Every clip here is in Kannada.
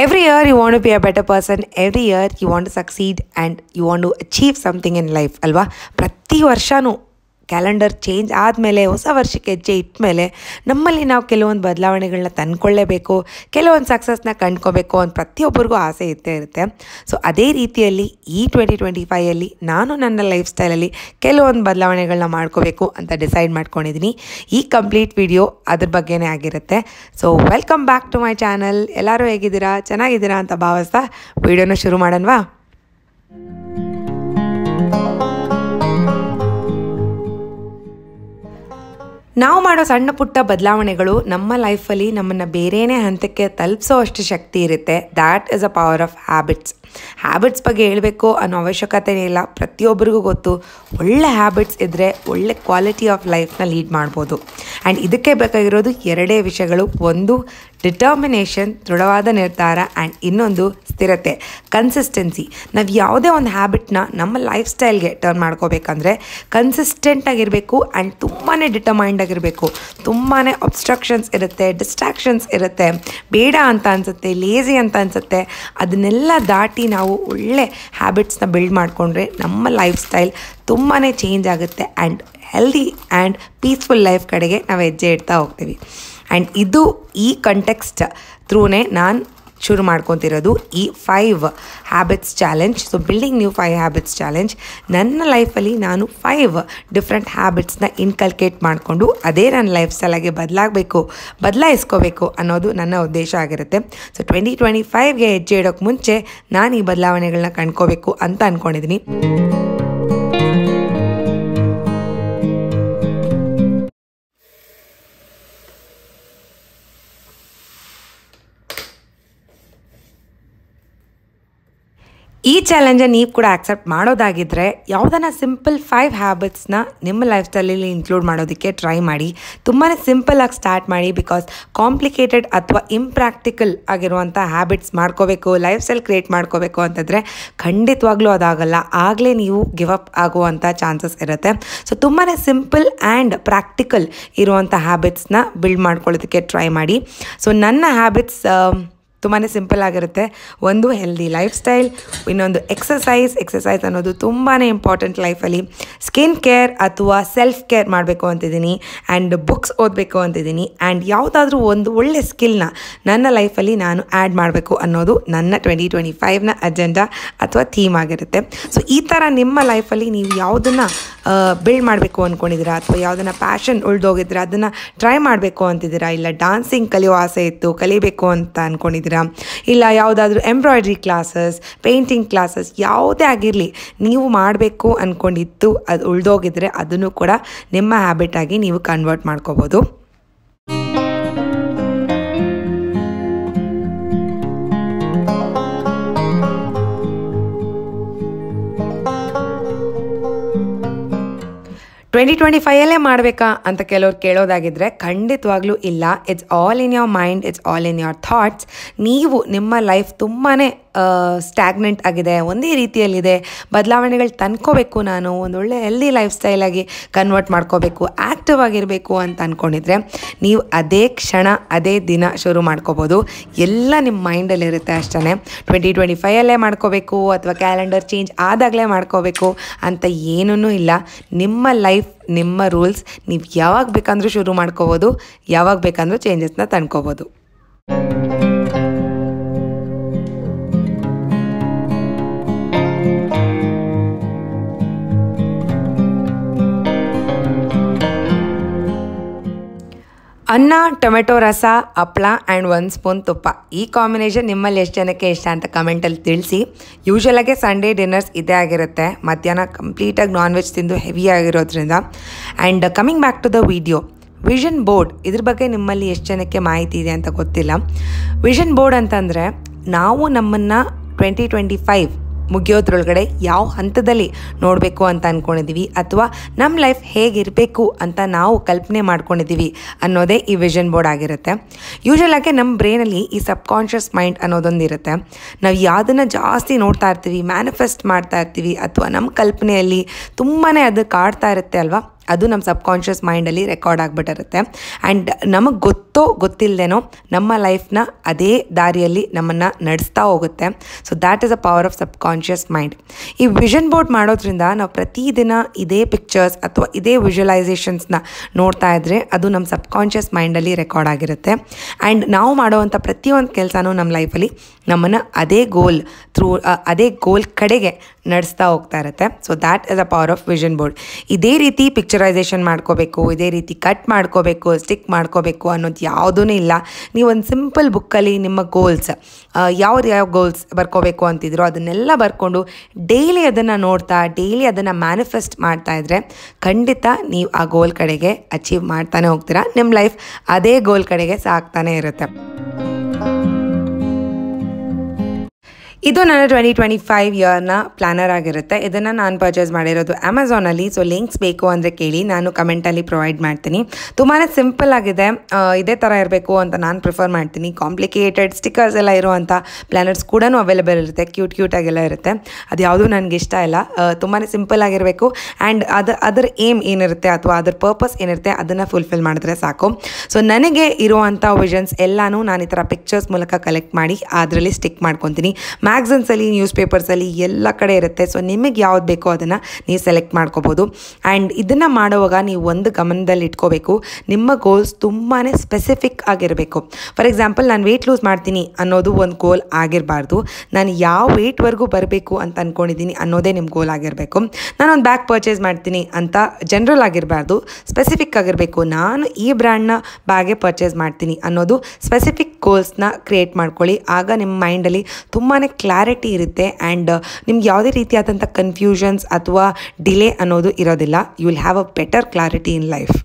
Every year you want to be a better person. Every year you want to succeed and you want to achieve something in life ಅಲ್ವಾ. ಪ್ರತಿ ವರ್ಷವೂ ಕ್ಯಾಲೆಂಡರ್ ಚೇಂಜ್ ಆದಮೇಲೆ ಹೊಸ ವರ್ಷಕ್ಕೆ ಹೆಜ್ಜೆ ಇಟ್ಟ ಮೇಲೆ ನಮ್ಮಲ್ಲಿ ನಾವು ಕೆಲವೊಂದು ಬದಲಾವಣೆಗಳನ್ನ ತಂದ್ಕೊಳ್ಳೇಬೇಕು, ಕೆಲವೊಂದು ಸಕ್ಸಸ್ನ ಕಂಡ್ಕೋಬೇಕು ಅಂತ ಪ್ರತಿಯೊಬ್ಬರಿಗೂ ಆಸೆ ಇದ್ದೇ ಇರುತ್ತೆ. ಸೊ ಅದೇ ರೀತಿಯಲ್ಲಿ ಈ 2025 ನಾನು ನನ್ನ ಲೈಫ್ ಸ್ಟೈಲಲ್ಲಿ ಕೆಲವೊಂದು ಬದಲಾವಣೆಗಳನ್ನ ಮಾಡ್ಕೋಬೇಕು ಅಂತ ಡಿಸೈಡ್ ಮಾಡ್ಕೊಂಡಿದ್ದೀನಿ. ಈ ಕಂಪ್ಲೀಟ್ ವಿಡಿಯೋ ಅದ್ರ ಬಗ್ಗೆನೇ ಆಗಿರುತ್ತೆ. So welcome back to my channel. ಎಲ್ಲರೂ ಹೇಗಿದ್ದೀರಾ, ಚೆನ್ನಾಗಿದ್ದೀರಾ ಅಂತ ಭಾವಿಸ್ತಾ ವಿಡಿಯೋನ ಶುರು ಮಾಡೋಣವಾ. ನಾವು ಮಾಡೋ ಸಣ್ಣ ಪುಟ್ಟ ಬದಲಾವಣೆಗಳು ನಮ್ಮ ಲೈಫಲ್ಲಿ ನಮ್ಮನ್ನು ಬೇರೆಯೇ ಹಂತಕ್ಕೆ ತಲುಪಿಸೋ ಅಷ್ಟು ಶಕ್ತಿ ಇರುತ್ತೆ. That is a power of habits. Habits ಬಗ್ಗೆ ಹೇಳಬೇಕು ಅನ್ನೋ ಅವಶ್ಯಕತೆನೇ ಇಲ್ಲ, ಪ್ರತಿಯೊಬ್ಬರಿಗೂ ಗೊತ್ತು. ಒಳ್ಳೆ ಹ್ಯಾಬಿಟ್ಸ್ ಇದ್ದರೆ ಒಳ್ಳೆ ಕ್ವಾಲಿಟಿ ಆಫ್ ಲೈಫ್ನ ಲೀಡ್ ಮಾಡ್ಬೋದು. ಆ್ಯಂಡ್ ಇದಕ್ಕೆ ಬೇಕಾಗಿರೋದು ಎರಡೇ ವಿಷಯಗಳು. ಒಂದು ಡಿಟರ್ಮಿನೇಷನ್, ದೃಢವಾದ ನಿರ್ಧಾರ, ಆ್ಯಂಡ್ ಇನ್ನೊಂದು ಸ್ಥಿರತೆ, ಕನ್ಸಿಸ್ಟೆನ್ಸಿ. ನಾವು ಯಾವುದೇ ಒಂದು ಹ್ಯಾಬಿಟ್ನ ನಮ್ಮ ಲೈಫ್ ಸ್ಟೈಲ್ಗೆ ಟರ್ನ್ ಮಾಡ್ಕೋಬೇಕಂದ್ರೆ ಕನ್ಸಿಸ್ಟೆಂಟಾಗಿರಬೇಕು ಆ್ಯಂಡ್ ತುಂಬಾ ಡಿಟರ್ಮೈಂಡ್ ಆಗಿರಬೇಕು. ತುಂಬಾ ಅಬ್ಸ್ಟ್ರಕ್ಷನ್ಸ್ ಇರುತ್ತೆ, ಡಿಸ್ಟ್ರಾಕ್ಷನ್ಸ್ ಇರುತ್ತೆ, ಬೇಡ ಅಂತ ಅನಿಸುತ್ತೆ, ಲೇಸಿ ಅಂತ ಅನಿಸುತ್ತೆ. ಅದನ್ನೆಲ್ಲ ದಾಟಿ ನಾವು ಒಳ್ಳೆ ಹ್ಯಾಬಿಟ್ಸ್ನ ಬಿಲ್ಡ್ ಮಾಡಿಕೊಂಡ್ರೆ ನಮ್ಮ ಲೈಫ್ ಸ್ಟೈಲ್ ತುಂಬಾ ಚೇಂಜ್ ಆಗುತ್ತೆ and healthy and peaceful life ಕಡೆಗೆ ನಾವು ಹೆಜ್ಜೆ ಇಡ್ತಾ ಹೋಗ್ತೀವಿ. ಆ್ಯಂಡ್ ಇದು ಈ ಕಂಟೆಕ್ಸ್ಟ್ ಥ್ರೂನೇ ನಾನು ಶುರು ಮಾಡ್ಕೊತಿರೋದು ಈ 5 habits challenge. So building new 5 habits challenge. ನನ್ನ ಲೈಫಲ್ಲಿ ನಾನು 5 ಡಿಫ್ರೆಂಟ್ ಹ್ಯಾಬಿಟ್ಸ್ನ ಇನ್ಕಲ್ಕೇಟ್ ಮಾಡಿಕೊಂಡು ಅದೇ ನನ್ನ ಲೈಫ್ ಸ್ಟೈಲಾಗಿ ಬದಲಾಯಿಸ್ಕೋಬೇಕು ಅನ್ನೋದು ನನ್ನ ಉದ್ದೇಶ ಆಗಿರುತ್ತೆ. ಸೊ 2025ಗೆ ಹೆಜ್ಜೆ ಇಡೋಕ್ಕೆ ಮುಂಚೆ ನಾನು ಈ ಬದಲಾವಣೆಗಳನ್ನ ಕಂಡ್ಕೋಬೇಕು ಅಂತ ಅಂದ್ಕೊಂಡಿದ್ದೀನಿ. ಈ ಚಾಲೆಂಜನ್ನು ನೀವು ಕೂಡ ಆಕ್ಸೆಪ್ಟ್ ಮಾಡೋದಾಗಿದ್ದರೆ ಯಾವುದನ್ನ ಸಿಂಪಲ್ 5 ಹ್ಯಾಬಿಟ್ಸ್ನ ನಿಮ್ಮ ಲೈಫ್ ಸ್ಟೈಲಲ್ಲಿ ಇನ್ಕ್ಲೂಡ್ ಮಾಡೋದಕ್ಕೆ ಟ್ರೈ ಮಾಡಿ. ತುಂಬಾ ಸಿಂಪಲಾಗಿ ಸ್ಟಾರ್ಟ್ ಮಾಡಿ. ಬಿಕಾಸ್ ಕಾಂಪ್ಲಿಕೇಟೆಡ್ ಅಥವಾ ಇಂಪ್ರ್ಯಾಕ್ಟಿಕಲ್ ಆಗಿರುವಂಥ ಹ್ಯಾಬಿಟ್ಸ್ ಮಾಡ್ಕೋಬೇಕು, ಲೈಫ್ ಸ್ಟೈಲ್ ಕ್ರಿಯೇಟ್ ಮಾಡ್ಕೋಬೇಕು ಅಂತಂದರೆ ಖಂಡಿತವಾಗ್ಲೂ ಅದಾಗಲ್ಲ. ಆಗಲೇ ನೀವು ಗಿವ್ ಅಪ್ ಆಗುವಂಥ ಚಾನ್ಸಸ್ ಇರುತ್ತೆ. ಸೊ ತುಂಬಾ ಸಿಂಪಲ್ ಆ್ಯಂಡ್ ಪ್ರಾಕ್ಟಿಕಲ್ ಇರುವಂಥ ಹ್ಯಾಬಿಟ್ಸ್ನ ಬಿಲ್ಡ್ ಮಾಡ್ಕೊಳ್ಳೋದಕ್ಕೆ ಟ್ರೈ ಮಾಡಿ. ಸೊ ನನ್ನ ಹ್ಯಾಬಿಟ್ಸ್ ತುಂಬಾ ಸಿಂಪಲ್ ಆಗಿರುತ್ತೆ. ಒಂದು ಹೆಲ್ದಿ ಲೈಫ್ ಸ್ಟೈಲ್, ಇನ್ನೊಂದು ಎಕ್ಸಸೈಸ್ ಅನ್ನೋದು ತುಂಬಾ ಇಂಪಾರ್ಟೆಂಟ್ ಲೈಫಲ್ಲಿ. ಸ್ಕಿನ್ ಕೇರ್ ಅಥವಾ ಸೆಲ್ಫ್ ಕೇರ್ ಮಾಡಬೇಕು ಅಂತಿದ್ದೀನಿ. ಆ್ಯಂಡ್ ಬುಕ್ಸ್ ಓದಬೇಕು ಅಂತಿದ್ದೀನಿ. ಆ್ಯಂಡ್ ಯಾವುದಾದ್ರೂ ಒಂದು ಒಳ್ಳೆ ಸ್ಕಿಲ್ನ ನನ್ನ ಲೈಫಲ್ಲಿ ನಾನು ಆ್ಯಡ್ ಮಾಡಬೇಕು ಅನ್ನೋದು ನನ್ನ 2025ನ ಅಜೆಂಡಾ ಅಥವಾ ಥೀಮ್ ಆಗಿರುತ್ತೆ. ಸೊ ಈ ಥರ ನಿಮ್ಮ ಲೈಫಲ್ಲಿ ನೀವು ಯಾವುದನ್ನು ಬಿಲ್ಡ್ ಮಾಡಬೇಕು ಅಂದ್ಕೊಂಡಿದ್ದೀರಾ ಅಥವಾ ಯಾವುದನ್ನು ಪ್ಯಾಷನ್ ಉಳ್ದೋಗಿದ್ರೆ ಅದನ್ನು ಟ್ರೈ ಮಾಡಬೇಕು ಅಂತಿದ್ದೀರಾ, ಇಲ್ಲ ಡಾನ್ಸಿಂಗ್ ಕಲಿಯೋ ಆಸೆ ಇತ್ತು ಕಲಿಬೇಕು ಅಂತ ಅಂದ್ಕೊಂಡಿದ್ದೀರಾ, ಇಲ್ಲ ಯಾವುದಾದ್ರೂ ಎಂಬ್ರಾಯ್ಡ್ರಿ ಕ್ಲಾಸಸ್, ಪೇಂಟಿಂಗ್ ಕ್ಲಾಸಸ್, ಯಾವುದೇ ಆಗಿರಲಿ ನೀವು ಮಾಡಬೇಕು ಅಂದ್ಕೊಂಡಿತ್ತು ಅದು ಉಳ್ದೋಗಿದ್ರೆ ಅದನ್ನು ಕೂಡ ನಿಮ್ಮ ಹ್ಯಾಬಿಟ್ ಆಗಿ ನೀವು ಕನ್ವರ್ಟ್ ಮಾಡ್ಕೋಬೋದು. ಟ್ವೆಂಟಿ 2025 ಮಾಡಬೇಕಾ ಅಂತ ಕೆಲವ್ರು ಕೇಳೋದಾಗಿದ್ದರೆ ಖಂಡಿತವಾಗ್ಲೂ ಇಲ್ಲ. It's all in your mind, it's all in your thoughts. ನೀವು ನಿಮ್ಮ ಲೈಫ್ ತುಂಬಾ ಸ್ಟ್ಯಾಗ್ನೆಂಟ್ ಆಗಿದೆ, ಒಂದೇ ರೀತಿಯಲ್ಲಿದೆ, ಬದಲಾವಣೆಗಳು ತಂದ್ಕೋಬೇಕು, ನಾನು ಒಂದೊಳ್ಳೆ ಹೆಲ್ದಿ ಲೈಫ್ ಸ್ಟೈಲಾಗಿ ಕನ್ವರ್ಟ್ ಮಾಡ್ಕೋಬೇಕು, ಆ್ಯಕ್ಟಿವ್ ಆಗಿರಬೇಕು ಅಂತ ಅಂದ್ಕೊಂಡಿದ್ರೆ ನೀವು ಅದೇ ಕ್ಷಣ ಅದೇ ದಿನ ಶುರು ಮಾಡ್ಕೋಬೋದು. ಎಲ್ಲ ನಿಮ್ಮ ಮೈಂಡಲ್ಲಿರುತ್ತೆ ಅಷ್ಟೇ. 2025 ಮಾಡ್ಕೋಬೇಕು ಅಥವಾ ಕ್ಯಾಲೆಂಡರ್ ಚೇಂಜ್ ಆದಾಗಲೇ ಮಾಡ್ಕೋಬೇಕು ಅಂತ ಏನೂ ಇಲ್ಲ. ನಿಮ್ಮ ಲೈಫ್, ನಿಮ್ಮ ರೂಲ್ಸ್. ನೀವು ಯಾವಾಗ ಬೇಕಂದ್ರೂ ಶುರು ಮಾಡ್ಕೋಬೋದು, ಯಾವಾಗ ಬೇಕಂದ್ರೂ ಚೇಂಜಸ್ನ ತಂದ್ಕೋಬೋದು. ಅನ್ನ, ಟೊಮೆಟೊ ರಸ, ಹಪ್ಪಳ ಆ್ಯಂಡ್ 1 ಸ್ಪೂನ್ ತುಪ್ಪ. ಈ ಕಾಂಬಿನೇಷನ್ ನಿಮ್ಮಲ್ಲಿ ಎಷ್ಟು ಜನಕ್ಕೆ ಇಷ್ಟ ಅಂತ ಕಮೆಂಟಲ್ಲಿ ತಿಳಿಸಿ. ಯೂಶ್ವಲಾಗೆ ಸಂಡೇ ಡಿನ್ನರ್ಸ್ ಇದೇ ಆಗಿರುತ್ತೆ. ಮಧ್ಯಾಹ್ನ ಕಂಪ್ಲೀಟಾಗಿ ನಾನ್ ವೆಜ್ ತಿಂದು ಹೆವಿ ಆಗಿರೋದ್ರಿಂದ. And coming back to the video, vision board, ಇದ್ರ ಬಗ್ಗೆ ನಿಮ್ಮಲ್ಲಿ ಎಷ್ಟು ಜನಕ್ಕೆ ಮಾಹಿತಿ ಇದೆ ಅಂತ ಗೊತ್ತಿಲ್ಲ. ವಿಷನ್ ಬೋರ್ಡ್ ಅಂತಂದರೆ ನಾವು ನಮ್ಮನ್ನು 2025 ಮುಗಿಯೋದ್ರೊಳಗಡೆ ಯಾವ ಹಂತದಲ್ಲಿ ನೋಡಬೇಕು ಅಂತ ಅಂದ್ಕೊಂಡಿದ್ದೀವಿ ಅಥವಾ ನಮ್ಮ ಲೈಫ್ ಹೇಗಿರಬೇಕು ಅಂತ ನಾವು ಕಲ್ಪನೆ ಮಾಡ್ಕೊಂಡಿದ್ದೀವಿ ಅನ್ನೋದೇ ಈ ವಿಷನ್ ಬೋರ್ಡ್ ಆಗಿರುತ್ತೆ. ಯೂಶ್ವಲಾಗಿ ನಮ್ಮ ಬ್ರೈನಲ್ಲಿ ಈ ಸಬ್ಕಾನ್ಷಿಯಸ್ ಮೈಂಡ್ ಅನ್ನೋದೊಂದು ಇರುತ್ತೆ. ನಾವು ಯಾವುದನ್ನು ಜಾಸ್ತಿ ನೋಡ್ತಾ ಇರ್ತೀವಿ, ಮ್ಯಾನಿಫೆಸ್ಟ್ ಮಾಡ್ತಾ ಇರ್ತೀವಿ ಅಥವಾ ನಮ್ಮ ಕಲ್ಪನೆಯಲ್ಲಿ ತುಂಬಾ ಅದು ಕಾಡ್ತಾ ಇರುತ್ತೆ ಅಲ್ವಾ. ಅದು ನಮ್ಮ ಸಬ್ಕಾನ್ಷಿಯಸ್ ಮೈಂಡಲ್ಲಿ ರೆಕಾರ್ಡ್ ಆಗಿಬಿಟ್ಟಿರುತ್ತೆ. ಆ್ಯಂಡ್ ನಮಗೆ ಗೊತ್ತಿಲ್ಲದೇನೋ ನಮ್ಮ ಲೈಫ್ನ ಅದೇ ದಾರಿಯಲ್ಲಿ ನಮ್ಮನ್ನು ನಡೆಸ್ತಾ ಹೋಗುತ್ತೆ. So that is a power of subconscious mind. ಈ ವಿಷನ್ ಬೋರ್ಡ್ ಮಾಡೋದ್ರಿಂದ ನಾವು ಪ್ರತಿದಿನ ಇದೇ ಪಿಕ್ಚರ್ಸ್ ಅಥವಾ ಇದೇ ವಿಜುವಲೈಸೇಷನ್ಸ್ನ ನೋಡ್ತಾ ಇದ್ದರೆ ಅದು ನಮ್ಮ ಸಬ್ಕಾನ್ಷಿಯಸ್ ಮೈಂಡಲ್ಲಿ ರೆಕಾರ್ಡ್ ಆಗಿರುತ್ತೆ. ಆ್ಯಂಡ್ ನಾವು ಮಾಡುವಂಥ ಪ್ರತಿಯೊಂದು ಕೆಲಸನೂ ನಮ್ಮ ಲೈಫಲ್ಲಿ ನಮ್ಮನ್ನು ಅದೇ ಗೋಲ್ ಕಡೆಗೆ ನಡೆಸ್ತಾ ಹೋಗ್ತಾ ಇರುತ್ತೆ. So that is a power of vision board. ಇದೇ ರೀತಿ ಪಿಕ್ಚರೈಸೇಷನ್ ಮಾಡ್ಕೋಬೇಕು, ಇದೇ ರೀತಿ ಕಟ್ ಮಾಡ್ಕೋಬೇಕು, ಸ್ಟಿಕ್ ಮಾಡ್ಕೋಬೇಕು ಅನ್ನೋದು ಯಾವುದೂ ಇಲ್ಲ. ನೀವು ಒಂದು ಸಿಂಪಲ್ ಬುಕ್ಕಲ್ಲಿ ನಿಮ್ಮ ಗೋಲ್ಸ್ ಯಾವ ಗೋಲ್ಸ್ ಬರ್ಕೋಬೇಕು ಅಂತಿದ್ರು ಅದನ್ನೆಲ್ಲ ಬರ್ಕೊಂಡು ಡೈಲಿ ಅದನ್ನು ನೋಡ್ತಾ ಡೈಲಿ ಅದನ್ನು ಮ್ಯಾನಿಫೆಸ್ಟ್ ಮಾಡ್ತಾ ಇದ್ದರೆ ಖಂಡಿತ ನೀವು ಆ ಗೋಲ್ ಕಡೆಗೆ ಅಚೀವ್ ಮಾಡ್ತಾನೆ ಹೋಗ್ತೀರಾ. ನಿಮ್ಮ ಲೈಫ್ ಅದೇ ಗೋಲ್ ಕಡೆಗೆ ಸಾಗ್ತಾನೆ ಇರುತ್ತೆ. ಇದು ನನ್ನ 2025 ಇಯರ್ನ ಪ್ಲ್ಯಾನರ್ ಆಗಿರುತ್ತೆ. ಇದನ್ನು ನಾನು ಪರ್ಚೇಸ್ ಮಾಡಿರೋದು ಅಮೆಝಾನಲ್ಲಿ. ಸೊ ಲಿಂಕ್ಸ್ ಬೇಕು ಅಂದರೆ ಕೇಳಿ, ನಾನು ಕಮೆಂಟಲ್ಲಿ ಪ್ರೊವೈಡ್ ಮಾಡ್ತೀನಿ. ತುಂಬಾ ಸಿಂಪಲ್ ಆಗಿದೆ, ಇದೇ ಥರ ಇರಬೇಕು ಅಂತ ನಾನು ಪ್ರಿಫರ್ ಮಾಡ್ತೀನಿ. ಕಾಂಪ್ಲಿಕೇಟೆಡ್ ಸ್ಟಿಕ್ಕರ್ಸ್ ಎಲ್ಲ ಇರುವಂಥ ಪ್ಲ್ಯಾನರ್ಸ್ ಕೂಡ ಅವೈಲೇಬಲ್ ಇರುತ್ತೆ, ಕ್ಯೂಟಾಗೆಲ್ಲ ಇರುತ್ತೆ. ಅದು ಯಾವುದೂ ನನಗೆ ಇಷ್ಟ ಇಲ್ಲ. ತುಂಬಾ ಸಿಂಪಲ್ ಆಗಿರಬೇಕು ಆ್ಯಂಡ್ ಅದರ ಏಮ್ ಏನಿರುತ್ತೆ ಅಥವಾ ಅದರ ಪರ್ಪಸ್ ಏನಿರುತ್ತೆ ಅದನ್ನು ಫುಲ್ಫಿಲ್ ಮಾಡಿದ್ರೆ ಸಾಕು. ಸೊ ನನಗೆ ಇರುವಂಥ ವಿಷನ್ಸ್ ಎಲ್ಲನೂ ನಾನು ಈ ಥರ ಪಿಕ್ಚರ್ಸ್ ಮೂಲಕ ಕಲೆಕ್ಟ್ ಮಾಡಿ ಅದರಲ್ಲಿ ಸ್ಟಿಕ್ ಮಾಡ್ಕೊತೀನಿ. ಮ್ಯಾಗ್ಝಿನ್ಸಲ್ಲಿ, ನ್ಯೂಸ್ ಪೇಪರ್ಸಲ್ಲಿ ಎಲ್ಲ ಕಡೆ ಇರುತ್ತೆ. ಸೊ ನಿಮಗೆ ಯಾವ್ದು ಬೇಕೋ ಅದನ್ನು ನೀವು ಸೆಲೆಕ್ಟ್ ಮಾಡ್ಕೋಬೋದು. ಆ್ಯಂಡ್ ಇದನ್ನು ಮಾಡುವಾಗ ನೀವು ಒಂದು ಗಮನದಲ್ಲಿ ಇಟ್ಕೋಬೇಕು, ನಿಮ್ಮ ಗೋಲ್ಸ್ ತುಂಬಾ ಸ್ಪೆಸಿಫಿಕ್ ಆಗಿರಬೇಕು. ಫಾರ್ ಎಕ್ಸಾಂಪಲ್, ನಾನು ವೆಯ್ಟ್ ಲೂಸ್ ಮಾಡ್ತೀನಿ ಅನ್ನೋದು ಒಂದು ಗೋಲ್ ಆಗಿರಬಾರ್ದು. ನಾನು ಯಾವ ವೆಯ್ಟ್ವರೆಗೂ ಬರಬೇಕು ಅಂತ ಅಂದ್ಕೊಂಡಿದ್ದೀನಿ ಅನ್ನೋದೇ ನಿಮ್ಮ ಗೋಲ್ ಆಗಿರಬೇಕು. ನಾನೊಂದು ಬ್ಯಾಗ್ ಪರ್ಚೇಸ್ ಮಾಡ್ತೀನಿ ಅಂತ ಜನರಲ್ ಆಗಿರಬಾರ್ದು, ಸ್ಪೆಸಿಫಿಕ್ ಆಗಿರಬೇಕು. ನಾನು ಈ ಬ್ರ್ಯಾಂಡ್ನ ಬ್ಯಾಗೇ ಪರ್ಚೇಸ್ ಮಾಡ್ತೀನಿ ಅನ್ನೋದು ಸ್ಪೆಸಿಫಿಕ್ ಗೋಲ್ಸ್ನ ಕ್ರಿಯೇಟ್ ಮಾಡ್ಕೊಳ್ಳಿ. ಆಗ ನಿಮ್ಮ ಮೈಂಡಲ್ಲಿ ತುಂಬಾ ಕ್ಲಾರಿಟಿ ಇರುತ್ತೆ ಆ್ಯಂಡ್ ನಿಮ್ಗೆ ಯಾವುದೇ ರೀತಿಯಾದಂಥ ಕನ್ಫ್ಯೂಷನ್ಸ್ ಅಥವಾ ಡಿಲೇ ಅನ್ನೋದು ಇರೋದಿಲ್ಲ. You will have a better clarity in life.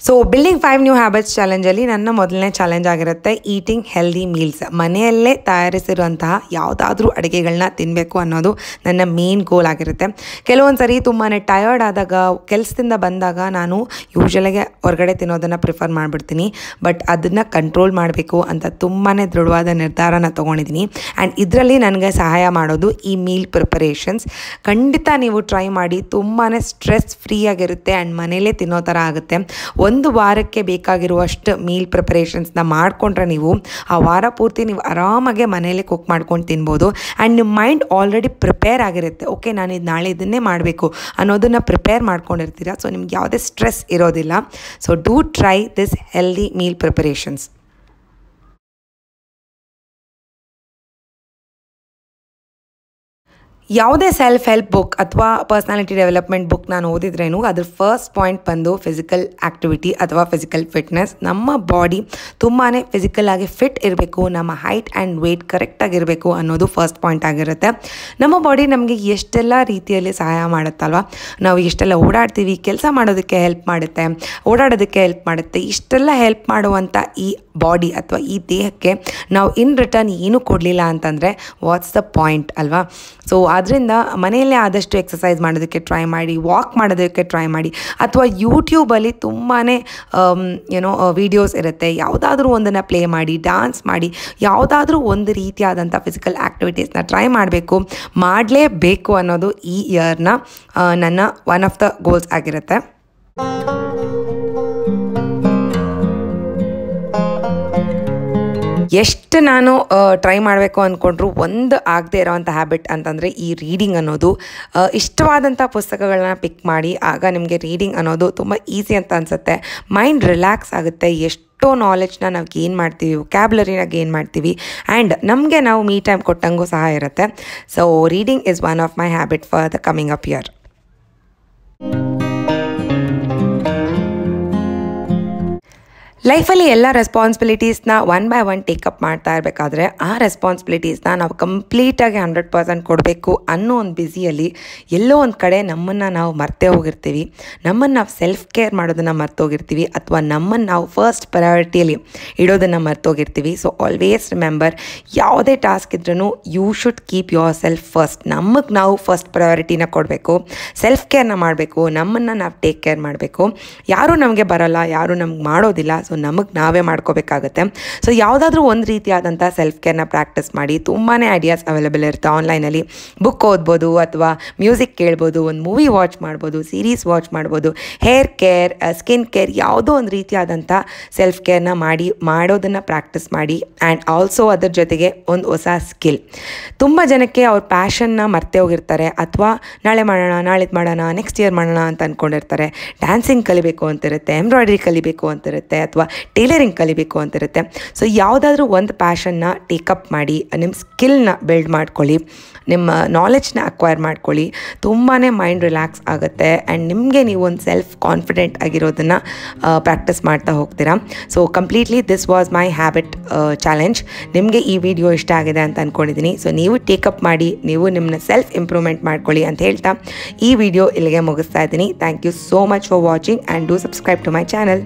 So building 5 new habits ಚಾಲೆಂಜಲ್ಲಿ ನನ್ನ ಮೊದಲನೇ ಚಾಲೆಂಜ್ ಆಗಿರುತ್ತೆ ಈಟಿಂಗ್ ಹೆಲ್ದಿ ಮೀಲ್ಸ್. ಮನೆಯಲ್ಲೇ ತಯಾರಿಸಿರುವಂತಹ ಯಾವುದಾದ್ರೂ ಅಡುಗೆಗಳನ್ನ ತಿನ್ನಬೇಕು ಅನ್ನೋದು ನನ್ನ ಮೇನ್ ಗೋಲ್ ಆಗಿರುತ್ತೆ. ಕೆಲವೊಂದು ಸರಿ ತುಂಬಾ ಟಯರ್ಡ್ ಆದಾಗ, ಕೆಲಸದಿಂದ ಬಂದಾಗ ನಾನು ಯೂಶ್ವಲಾಗೆ ಹೊರಗಡೆ ತಿನ್ನೋದನ್ನು ಪ್ರಿಫರ್ ಮಾಡಿಬಿಡ್ತೀನಿ. ಬಟ್ ಅದನ್ನು ಕಂಟ್ರೋಲ್ ಮಾಡಬೇಕು ಅಂತ ತುಂಬಾ ದೃಢವಾದ ನಿರ್ಧಾರನ ತೊಗೊಂಡಿದ್ದೀನಿ. ಆ್ಯಂಡ್ ಇದರಲ್ಲಿ ನನಗೆ ಸಹಾಯ ಮಾಡೋದು ಈ ಮೀಲ್ ಪ್ರಿಪರೇಷನ್ಸ್. ಖಂಡಿತ ನೀವು ಟ್ರೈ ಮಾಡಿ, ತುಂಬಾ ಸ್ಟ್ರೆಸ್ ಫ್ರೀ ಆಗಿರುತ್ತೆ ಆ್ಯಂಡ್ ಮನೇಲೇ ತಿನ್ನೋ ಥರ ಆಗುತ್ತೆ. ಒಂದು ವಾರಕ್ಕೆ ಬೇಕಾಗಿರುವಷ್ಟು ಮೀಲ್ ಪ್ರಿಪರೇಷನ್ಸ್ನ ಮಾಡಿಕೊಂಡ್ರೆ ನೀವು ಆ ವಾರ ಪೂರ್ತಿ ನೀವು ಆರಾಮಾಗೆ ಮನೇಲಿ ಕುಕ್ ಮಾಡ್ಕೊಂಡು ತಿನ್ಬೋದು. ಆ್ಯಂಡ್ ನಿಮ್ಮ ಮೈಂಡ್ ಆಲ್ರೆಡಿ ಪ್ರಿಪೇರ್ ಆಗಿರುತ್ತೆ. ಓಕೆ, ನಾನು ಇದು ನಾಳೆ ಇದನ್ನೇ ಮಾಡಬೇಕು ಅನ್ನೋದನ್ನು ಪ್ರಿಪೇರ್ ಮಾಡ್ಕೊಂಡಿರ್ತೀರ. ಸೊ ನಿಮ್ಗೆ ಯಾವುದೇ ಸ್ಟ್ರೆಸ್ ಇರೋದಿಲ್ಲ. So do try this healthy meal preparations. ಯಾವುದೇ ಸೆಲ್ಫ್ ಹೆಲ್ಪ್ ಬುಕ್ ಅಥವಾ ಪರ್ಸ್ನಾಲಿಟಿ ಡೆವಲಪ್ಮೆಂಟ್ ಬುಕ್ ನಾನು ಓದಿದ್ರೇನು ಅದ್ರ ಫಸ್ಟ್ ಪಾಯಿಂಟ್ ಬಂದು ಫಿಸಿಕಲ್ ಆ್ಯಕ್ಟಿವಿಟಿ ಅಥವಾ ಫಿಸಿಕಲ್ ಫಿಟ್ನೆಸ್. ನಮ್ಮ ಬಾಡಿ ತುಂಬಾ ಫಿಸಿಕಲ್ ಆಗಿ ಫಿಟ್ ಇರಬೇಕು, ನಮ್ಮ ಹೈಟ್ ಆ್ಯಂಡ್ ವೆಯ್ಟ್ ಕರೆಕ್ಟಾಗಿರಬೇಕು ಅನ್ನೋದು ಫಸ್ಟ್ ಪಾಯಿಂಟ್ ಆಗಿರುತ್ತೆ. ನಮ್ಮ ಬಾಡಿ ನಮಗೆ ಎಷ್ಟೆಲ್ಲ ರೀತಿಯಲ್ಲಿ ಸಹಾಯ ಮಾಡುತ್ತಲ್ವ. ನಾವು ಎಷ್ಟೆಲ್ಲ ಓಡಾಡ್ತೀವಿ, ಕೆಲಸ ಮಾಡೋದಕ್ಕೆ ಹೆಲ್ಪ್ ಮಾಡುತ್ತೆ, ಓಡಾಡೋದಕ್ಕೆ ಹೆಲ್ಪ್ ಮಾಡುತ್ತೆ. ಇಷ್ಟೆಲ್ಲ ಹೆಲ್ಪ್ ಮಾಡುವಂಥ ಈ ಬಾಡಿ ಅಥವಾ ಈ ದೇಹಕ್ಕೆ ನಾವು ಇನ್ ರಿಟರ್ನ್ ಏನೂ ಕೊಡಲಿಲ್ಲ ಅಂತಂದರೆ ವಾಟ್ಸ್ ದ ಪಾಯಿಂಟ್ ಅಲ್ವಾ. ಸೊ ಅದರಿಂದ ಮನೆಯಲ್ಲೇ ಆದಷ್ಟು ಎಕ್ಸಸೈಸ್ ಮಾಡೋದಕ್ಕೆ ಟ್ರೈ ಮಾಡಿ, ವಾಕ್ ಮಾಡೋದಕ್ಕೆ ಟ್ರೈ ಮಾಡಿ, ಅಥವಾ ಯೂಟ್ಯೂಬಲ್ಲಿ ತುಂಬಾ ವೀಡಿಯೋಸ್ ಇರುತ್ತೆ. ಯಾವುದಾದ್ರೂ ಒಂದನ್ನು ಪ್ಲೇ ಮಾಡಿ, ಡಾನ್ಸ್ ಮಾಡಿ, ಯಾವುದಾದ್ರೂ ಒಂದು ರೀತಿಯಾದಂಥ ಫಿಸಿಕಲ್ ಆ್ಯಕ್ಟಿವಿಟೀಸ್ನ ಟ್ರೈ ಮಾಡಲೇಬೇಕು ಅನ್ನೋದು ಈ ಇಯರ್ನ ನನ್ನ ಒನ್ ಆಫ್ ದ ಗೋಲ್ಸ್ ಆಗಿರುತ್ತೆ. ಎಷ್ಟು ನಾನು ಟ್ರೈ ಮಾಡಬೇಕು ಅಂದ್ಕೊಂಡ್ರು ಒಂದು ಆಗದೆ ಇರೋವಂಥ ಹ್ಯಾಬಿಟ್ ಅಂತಂದರೆ ಈ ರೀಡಿಂಗ್ ಅನ್ನೋದು. ಇಷ್ಟವಾದಂಥ ಪುಸ್ತಕಗಳನ್ನ ಪಿಕ್ ಮಾಡಿ, ಆಗ ನಿಮಗೆ ರೀಡಿಂಗ್ ಅನ್ನೋದು ತುಂಬ ಈಸಿ ಅಂತ ಅನಿಸುತ್ತೆ. ಮೈಂಡ್ ರಿಲ್ಯಾಕ್ಸ್ ಆಗುತ್ತೆ. ಎಷ್ಟೋ ನಾಲೆಜ್ನ ನಾವು ಗೇನ್ ಮಾಡ್ತೀವಿ, ವೊಕ್ಯಾಬ್ಯುಲರಿನ ಗೇನ್ ಮಾಡ್ತೀವಿ ಆ್ಯಂಡ್ ನಮಗೆ ನಾವು ಮೀ ಟೈಮ್ ಕೊಟ್ಟಂಗೂ ಸಹ ಇರುತ್ತೆ. So reading is one of my habit for the coming up year. ಲೈಫಲ್ಲಿ ಎಲ್ಲ ರೆಸ್ಪಾನ್ಸಿಬಿಲಿಟೀಸ್ನ ಒನ್ ಬೈ ಒನ್ ಟೇಕಪ್ ಮಾಡ್ತಾ ಇರಬೇಕಾದ್ರೆ ಆ ರೆಸ್ಪಾನ್ಸಿಬಿಲಿಟೀಸ್ನ ನಾವು ಕಂಪ್ಲೀಟಾಗಿ 100% ಕೊಡಬೇಕು ಅನ್ನೋ ಒಂದು ಬ್ಯುಸಿಯಲ್ಲಿ ಎಲ್ಲೋ ಒಂದು ಕಡೆ ನಮ್ಮನ್ನು ನಾವು ಮರ್ತೇ ಹೋಗಿರ್ತೀವಿ. ನಮ್ಮನ್ನು ನಾವು ಸೆಲ್ಫ್ ಕೇರ್ ಮಾಡೋದನ್ನು ಮರ್ತೋಗಿರ್ತೀವಿ ಅಥವಾ ನಮ್ಮನ್ನು ನಾವು ಫಸ್ಟ್ ಪ್ರಯಾರಿಟಿಯಲ್ಲಿ ಇಡೋದನ್ನು ಮರ್ತೋಗಿರ್ತೀವಿ. ಸೊ ಆಲ್ವೇಸ್ ರಿಮೆಂಬರ್, ಯಾವುದೇ ಟಾಸ್ಕ್ ಇದ್ರೂ you should keep yourself first. ನಮಗೆ ನಾವು ಫಸ್ಟ್ ಪ್ರಯಾರಿಟಿನ ಕೊಡಬೇಕು, ಸೆಲ್ಫ್ ಕೇರ್ನ ಮಾಡಬೇಕು, ನಮ್ಮನ್ನು ನಾವು ಟೇಕ್ ಕೇರ್ ಮಾಡಬೇಕು. ಯಾರೂ ನಮಗೆ ಬರೋಲ್ಲ, ಯಾರೂ ನಮ್ಗೆ ಮಾಡೋದಿಲ್ಲ. ಸೊ ನಮಗೆ ನಾವೇ ಮಾಡ್ಕೋಬೇಕಾಗತ್ತೆ. ಸೊ ಯಾವುದಾದ್ರೂ ಒಂದು ರೀತಿಯಾದಂಥ ಸೆಲ್ಫ್ ಕೇರ್ನ ಪ್ರಾಕ್ಟೀಸ್ ಮಾಡಿ. ತುಂಬಾ ಐಡಿಯಾಸ್ ಅವೈಲೇಬಲ್ ಇರುತ್ತೆ ಆನ್ಲೈನಲ್ಲಿ. ಬುಕ್ ಓದ್ಬೋದು ಅಥವಾ ಮ್ಯೂಸಿಕ್ ಕೇಳ್ಬೋದು, ಒಂದು ಮೂವಿ ವಾಚ್ ಮಾಡ್ಬೋದು, ಸೀರೀಸ್ ವಾಚ್ ಮಾಡ್ಬೋದು. ಹೇರ್ ಕೇರ್, ಸ್ಕಿನ್ ಕೇರ್, ಯಾವುದೋ ಒಂದು ರೀತಿಯಾದಂಥ ಸೆಲ್ಫ್ ಕೇರ್ನ ಮಾಡೋದನ್ನು ಪ್ರಾಕ್ಟೀಸ್ ಮಾಡಿ. ಆ್ಯಂಡ್ ಆಲ್ಸೋ ಅದರ ಜೊತೆಗೆ ಒಂದು ಹೊಸ ಸ್ಕಿಲ್. ತುಂಬ ಜನಕ್ಕೆ ಅವ್ರ ಪ್ಯಾಷನ್ನ ಮರ್ತೇ ಹೋಗಿರ್ತಾರೆ, ಅಥವಾ ನಾಳೆ ಮಾಡೋಣ, ನಾಳಿದ್ದು ಮಾಡೋಣ, ನೆಕ್ಸ್ಟ್ ಇಯರ್ ಮಾಡೋಣ ಅಂತ ಅಂದ್ಕೊಂಡಿರ್ತಾರೆ. ಡ್ಯಾನ್ಸಿಂಗ್ ಕಲಿಬೇಕು ಅಂತಿರುತ್ತೆ, ಎಂಬ್ರಾಯ್ಡ್ರಿ ಕಲಿಬೇಕು ಅಂತಿರುತ್ತೆ, ಅಥವಾ ಟೇಲರಿಂಗ್ ಕಲಿಬೇಕು ಅಂತಿರುತ್ತೆ. ಸೊ ಯಾವುದಾದ್ರೂ ಒಂದು ಪ್ಯಾಷನ್ನ ಟೇಕಪ್ ಮಾಡಿ, ನಿಮ್ಮ ಸ್ಕಿಲ್ನ ಬಿಲ್ಡ್ ಮಾಡ್ಕೊಳ್ಳಿ, ನಿಮ್ಮ ನಾಲೆಡ್ಜ್ನ ಅಕ್ವೈರ್ ಮಾಡ್ಕೊಳ್ಳಿ. ತುಂಬಾ ಮೈಂಡ್ ರಿಲ್ಯಾಕ್ಸ್ ಆಗುತ್ತೆ ಆ್ಯಂಡ್ ನಿಮಗೆ ನೀವು ಒಂದು ಸೆಲ್ಫ್ ಕಾನ್ಫಿಡೆಂಟ್ ಆಗಿರೋದನ್ನು ಪ್ರಾಕ್ಟೀಸ್ ಮಾಡ್ತಾ ಹೋಗ್ತೀರಾ. So completely this was my habit challenge. ನಿಮಗೆ ಈ ವಿಡಿಯೋ ಇಷ್ಟ ಆಗಿದೆ ಅಂತ ಅಂದ್ಕೊಂಡಿದ್ದೀನಿ. ಸೊ ನೀವು ಟೇಕಪ್ ಮಾಡಿ, ನೀವು ನಿಮ್ಮನ್ನ ಸೆಲ್ಫ್ ಇಂಪ್ರೂವ್ಮೆಂಟ್ ಮಾಡ್ಕೊಳ್ಳಿ ಅಂತ ಹೇಳ್ತಾ ಈ ವಿಡಿಯೋ ಇಲ್ಲಿಗೆ ಮುಗಿಸ್ತಾ ಇದ್ದೀನಿ. Thank you so much for watching and do subscribe to my channel.